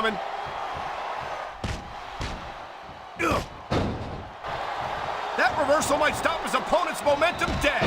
coming. That reversal might stop his opponent's momentum dead.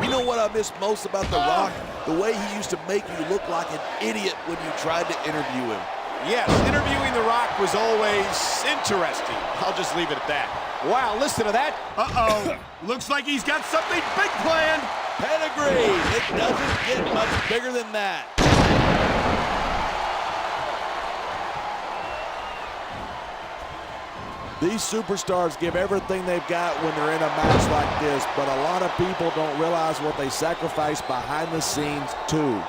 You know what I miss most about The Rock? The way he used to make you look like an idiot when you tried to interview him. Yes, interviewing The Rock was always interesting. I'll just leave it at that. Wow, listen to that. Uh-oh. Looks like he's got something big planned. Pedigree. It doesn't get much bigger than that. These superstars give everything they've got when they're in a match like this, but a lot of people don't realize what they sacrifice behind the scenes, too.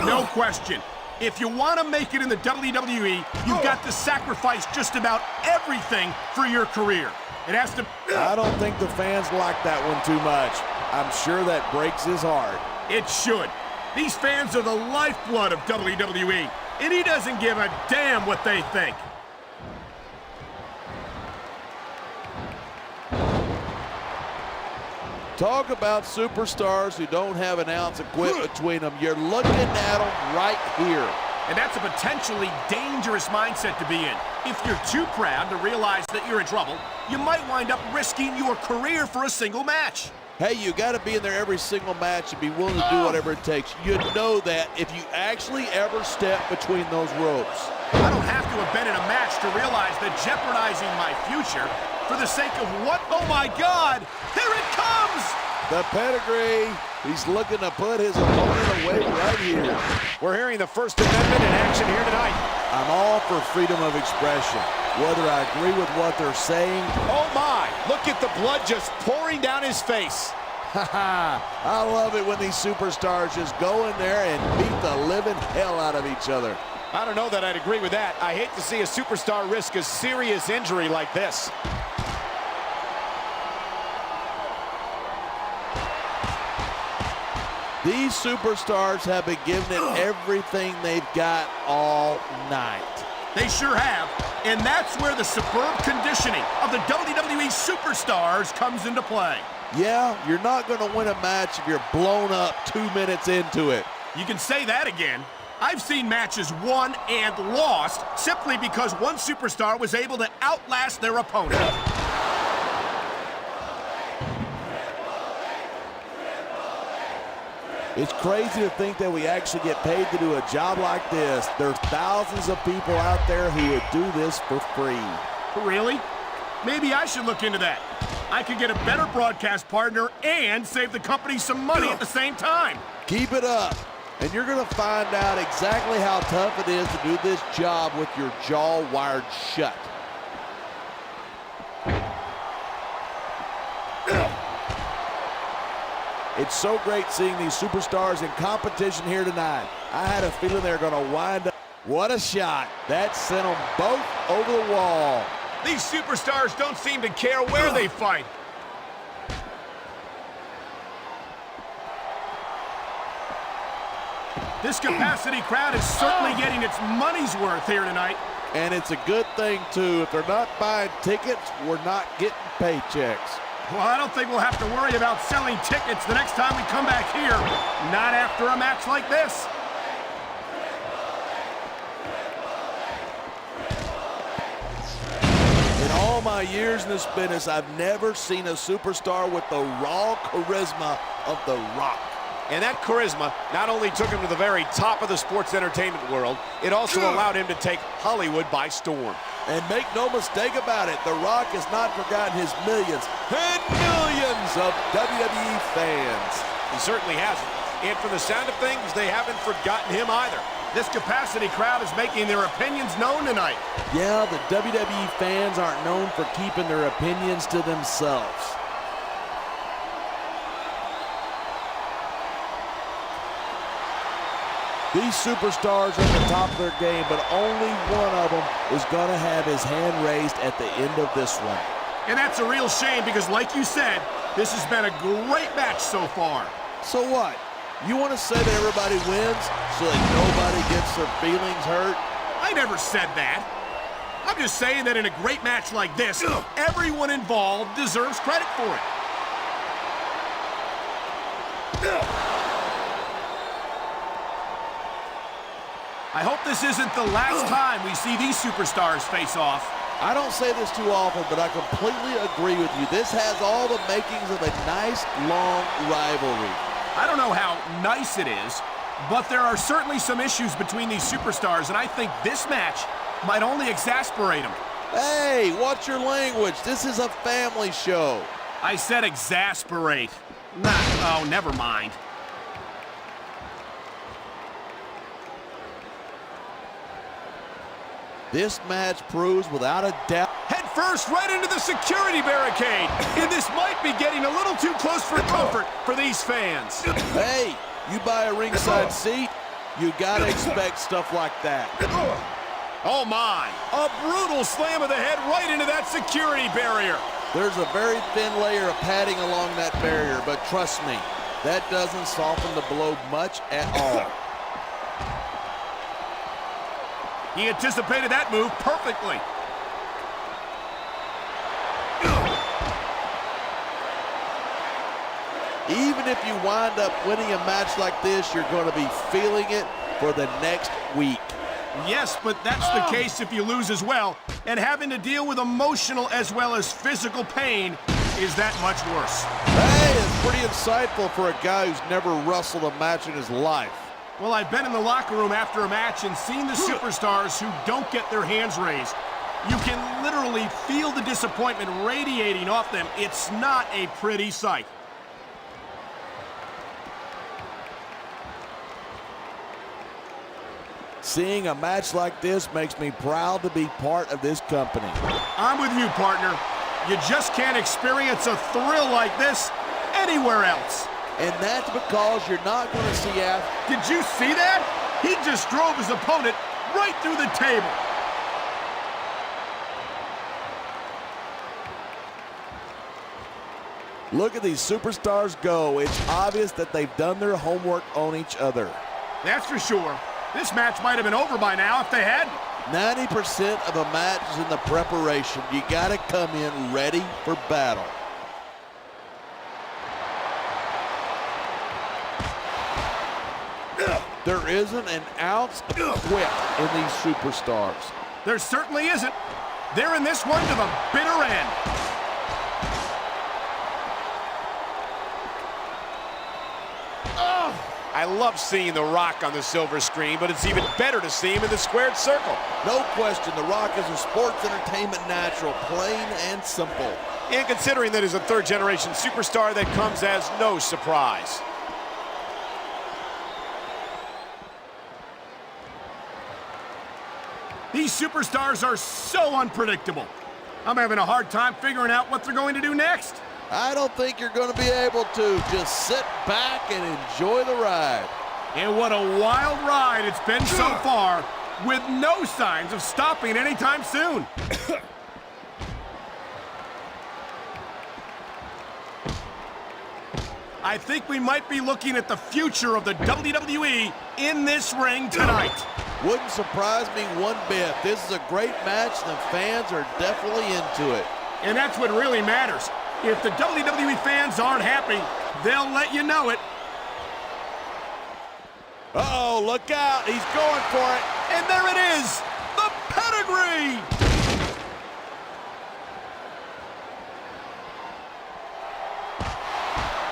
No question. If you want to make it in the WWE, you've got to sacrifice just about everything for your career. It has to... I don't think the fans like that one too much. I'm sure that breaks his heart. It should. These fans are the lifeblood of WWE, and he doesn't give a damn what they think. Talk about superstars who don't have an ounce of quit between them. You're looking at them right here. And that's a potentially dangerous mindset to be in. If you're too proud to realize that you're in trouble, you might wind up risking your career for a single match. Hey, you got to be in there every single match and be willing to do whatever it takes. You know that if you actually ever step between those ropes. I don't have to have been in a match to realize that jeopardizing my future for the sake of what? Oh my God! Here it comes! The pedigree. He's looking to put his opponent away right here. We're hearing the First Amendment in action here tonight. I'm all for freedom of expression, whether I agree with what they're saying. Oh my, look at the blood just pouring down his face. I love it when these superstars just go in there and beat the living hell out of each other. I don't know that I'd agree with that. I hate to see a superstar risk a serious injury like this. These superstars have been giving it everything they've got all night. They sure have, and that's where the superb conditioning of the WWE superstars comes into play. Yeah, you're not going to win a match if you're blown up 2 minutes into it. You can say that again. I've seen matches won and lost simply because one superstar was able to outlast their opponent. It's crazy to think that we actually get paid to do a job like this. There's thousands of people out there who would do this for free. Really? Maybe I should look into that. I could get a better broadcast partner and save the company some money at the same time. Keep it up, and you're going to find out exactly how tough it is to do this job with your jaw wired shut. It's so great seeing these superstars in competition here tonight. I had a feeling they were going to wind up. What a shot. That sent them both over the wall. These superstars don't seem to care where they fight. This capacity crowd is certainly getting its money's worth here tonight. And it's a good thing, too. If they're not buying tickets, we're not getting paychecks. Well, I don't think we'll have to worry about selling tickets the next time we come back here. Not after a match like this. In all my years in this business, I've never seen a superstar with the raw charisma of The Rock. And that charisma not only took him to the very top of the sports entertainment world, it also allowed him to take Hollywood by storm. And make no mistake about it, The Rock has not forgotten his millions and millions of WWE fans. He certainly hasn't. And from the sound of things, they haven't forgotten him either. This capacity crowd is making their opinions known tonight. Yeah, the WWE fans aren't known for keeping their opinions to themselves. These superstars are at the top of their game, but only one of them is going to have his hand raised at the end of this one. And that's a real shame because, like you said, this has been a great match so far. So what? You want to say that everybody wins so that nobody gets their feelings hurt? I never said that. I'm just saying that in a great match like this, everyone involved deserves credit for it. I hope this isn't the last time we see these superstars face off. I don't say this too often, but I completely agree with you. This has all the makings of a nice, long rivalry. I don't know how nice it is, but there are certainly some issues between these superstars, and I think this match might only exasperate them. Hey, watch your language. This is a family show. I said exasperate. Oh, never mind. This match proves without a doubt. Head first right into the security barricade. And this might be getting a little too close for comfort for these fans. Hey, you buy a ringside seat, you gotta expect stuff like that. Oh my, a brutal slam of the head right into that security barrier. There's a very thin layer of padding along that barrier, but trust me, that doesn't soften the blow much at all. He anticipated that move perfectly. Even if you wind up winning a match like this, you're going to be feeling it for the next week. Yes, but that's the case if you lose as well. And having to deal with emotional as well as physical pain is that much worse. Hey, it's pretty insightful for a guy who's never wrestled a match in his life. Well, I've been in the locker room after a match and seen the superstars who don't get their hands raised. You can literally feel the disappointment radiating off them. It's not a pretty sight. Seeing a match like this makes me proud to be part of this company. I'm with you, partner. You just can't experience a thrill like this anywhere else. And that's because you're not going to see after. Did you see that? He just drove his opponent right through the table. Look at these superstars go. It's obvious that they've done their homework on each other. That's for sure. This match might have been over by now if they hadn't. 90% of a match is in the preparation. You got to come in ready for battle. There isn't an ounce of quit in these superstars. There certainly isn't. They're in this one to the bitter end. I love seeing The Rock on the silver screen, but it's even better to see him in the squared circle. No question, The Rock is a sports entertainment natural, plain and simple. And considering that he's a third-generation superstar, that comes as no surprise. These superstars are so unpredictable. I'm having a hard time figuring out what they're going to do next. I don't think you're going to be able to. Just sit back and enjoy the ride. And what a wild ride it's been so far, with no signs of stopping anytime soon. I think we might be looking at the future of the WWE in this ring tonight. Wouldn't surprise me one bit. This is a great match, and the fans are definitely into it. And that's what really matters. If the WWE fans aren't happy, they'll let you know it. Uh-oh, look out. He's going for it. And there it is, the pedigree!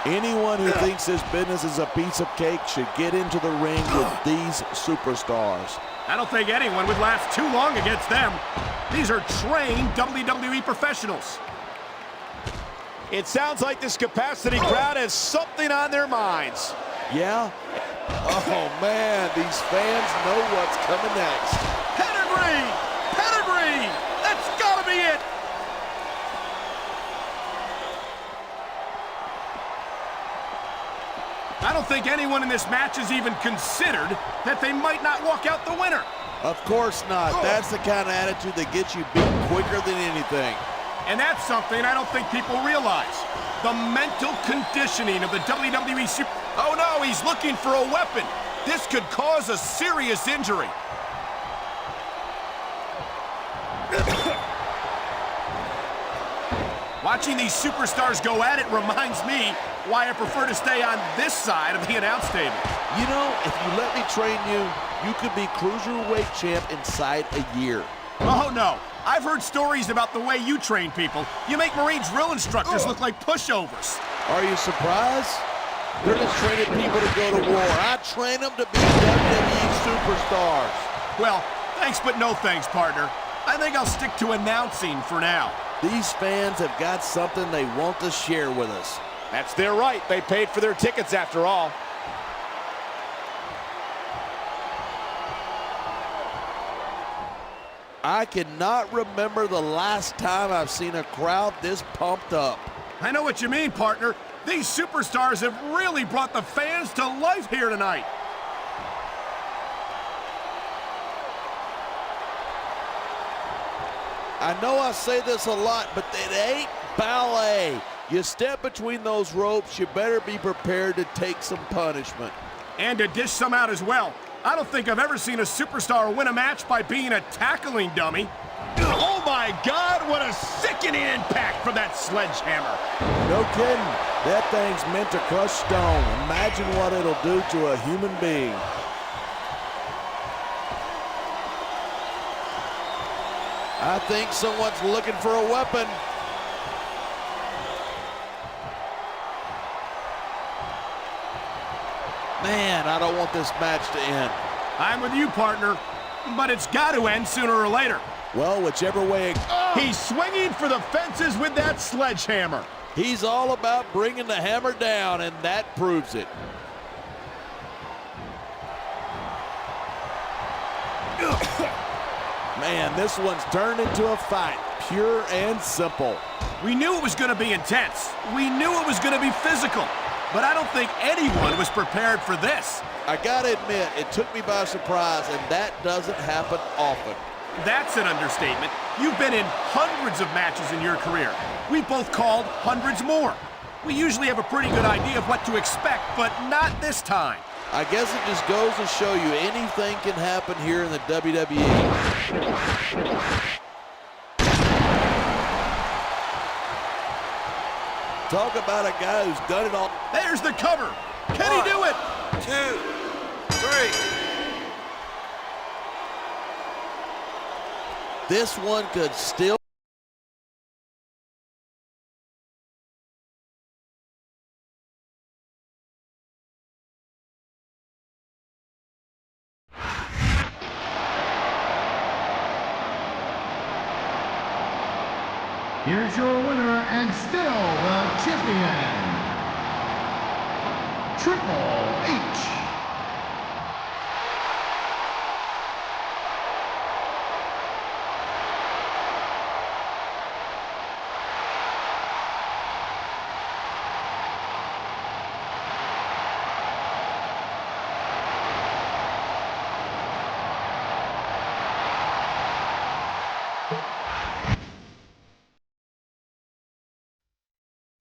Anyone who thinks this business is a piece of cake should get into the ring with these superstars. I don't think anyone would last too long against them. These are trained WWE professionals. It sounds like this capacity crowd has something on their minds. Yeah? Oh, man, these fans know what's coming next. Pedigree! Pedigree! That's gotta be it! I don't think anyone in this match has even considered that they might not walk out the winner. Of course not. That's the kind of attitude that gets you beat quicker than anything. And that's something I don't think people realize. The mental conditioning of the WWE Super... Oh no, he's looking for a weapon. This could cause a serious injury. Watching these superstars go at it reminds me why I prefer to stay on this side of the announce table. You know, if you let me train you, you could be cruiserweight champ inside a year. Oh, no. I've heard stories about the way you train people. You make Marine drill instructors look like pushovers. Are you surprised? You're just training people to go to war. I train them to be WWE superstars. Well, thanks but no thanks, partner. I think I'll stick to announcing for now. These fans have got something they want to share with us. That's their right. They paid for their tickets after all. I cannot remember the last time I've seen a crowd this pumped up. I know what you mean, partner. These superstars have really brought the fans to life here tonight. I know I say this a lot, but it ain't ballet. You step between those ropes, you better be prepared to take some punishment. And to dish some out as well. I don't think I've ever seen a superstar win a match by being a tackling dummy. Oh my God, what a sickening impact from that sledgehammer. No kidding. That thing's meant to crush stone. Imagine what it'll do to a human being. I think someone's looking for a weapon. Man, I don't want this match to end. I'm with you, partner, but it's got to end sooner or later. Well, whichever way it... He's swinging for the fences with that sledgehammer. He's all about bringing the hammer down, and that proves it. Man, this one's turned into a fight, pure and simple. We knew it was going to be intense. We knew it was going to be physical. But I don't think anyone was prepared for this. I gotta admit, it took me by surprise, and that doesn't happen often. That's an understatement. You've been in hundreds of matches in your career. We've both called hundreds more. We usually have a pretty good idea of what to expect, but not this time. I guess it just goes to show you anything can happen here in the WWE. Talk about a guy who's done it all. There's the cover. Can he do it? 2, 3. This one could still. Here's your winner and still the champion, Triple H.